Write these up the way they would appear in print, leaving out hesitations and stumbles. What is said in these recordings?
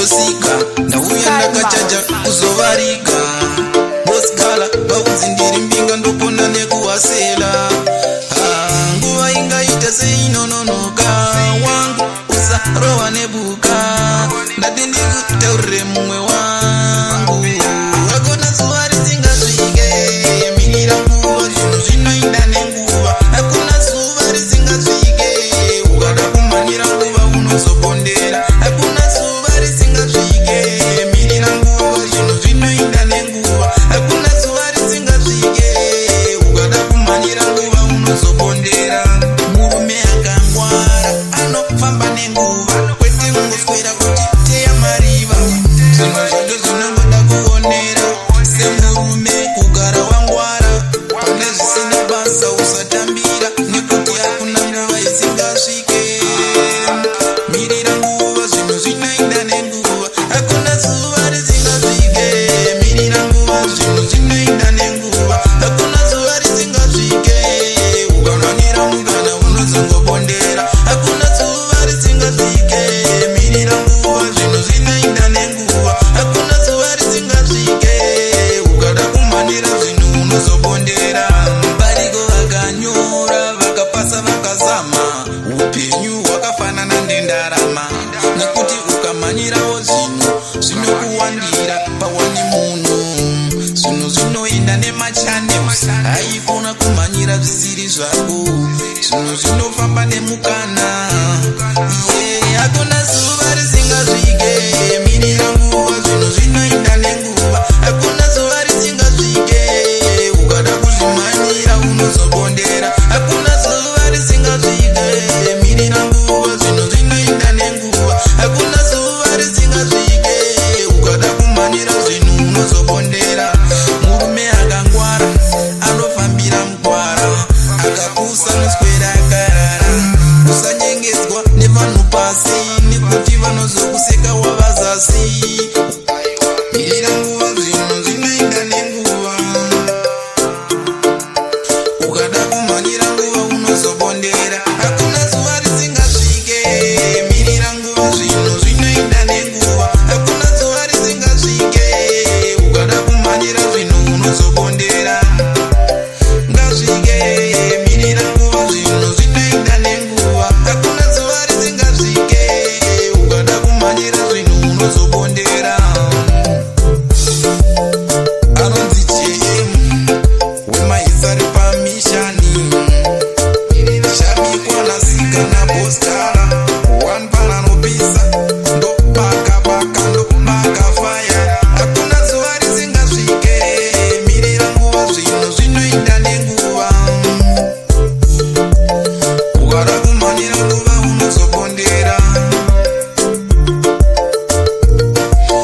ndosika ndauya ndakachaja kuzovarika bosigala vaudzi ndiri mbinga ndopona nekuwasela nguva ingaita seinononoka wangu usarohwa nebuka ndati ndikutaurire mumwe wangu akuna zuva risingasvike mirira nguva zvinhu zvinoinda nenguva akuna zuva risingasvike ukada kumhanyira nguva unozopondera akuna zuva risingasvike mirira nguva zvinhu zvinoinda nenguva akuna zuva risingasvike ukada kumhanyira nguva unozopondera murume akangwara anofamba nenguva kwete kungoswera kuti teya mariva zvinhu zvacho zvinongoda kuonera semurume kugara wangwara pane zvisina basa usatambira nekuti hakuna nguva isingasvike mirira nguva zvinhu zvinoinda nenguva hakuna zuva risingasvike mirira nguva zvinhu zvinoinda nenguva hakuna zuva risingasvike ukanwanira mugana unozongopondera hakuna zuva risingasvike mirira nguva zvinhu zvinoinda nenguva hakuna zuva risingasvike ukada kumhanira zvinhu unozopondera mubariko vakanyora vakapasa vakazama upenyu hwakafanana nendarama nekuti ukamhanyirawo zvinhu zvinokuwandira pawani munhu zvinhu zvinoenda nemachanels haikona kumhanyira zvisiri zvako zvinhu zvinofamba nemukana hakuna zuva risingasvike mirira nguva zvinhu zvinoenda nenguva hakuna zuva risingasvike ukada kuzvimhanyira unozopondera hakuna zuva risingasvike mirira nguva zvinhu zvinoenda nenguva hakuna zuva risingasvike ukada kumhanyira zvinhu unozopondera murume akangwara anofambira mugwara akapusa noswera akarara usanyengedzwa nevanhu pasi nekuti vanozokuseka wavazasi mirira nguva zvinhu zvinoenda nenguva ukada kumhanyira nguva unozopondera hakuna zuva risingasvike mirira nguva zvinhu zvinoenda nenguva hakuna zuva risingasvike ukada kumhanyira zvinhu unozopondera ngasvike mirira nguva zvinhu zvinoenda nenguva hakuna zuva risingasvike ukada kumhanyira zvinhu unozopondera anonzi jm wemaisari pamishani shabikwa nasika naboskara one pananopisa ndopakapaka ndopaka faya hakuna zuva risingasvike mirira nguva zvinhu zvinoinda nenguva ukada kumhanyira nguva unozopondera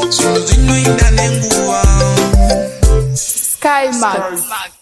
zvinhu zvinoinda nenguva Sky Max.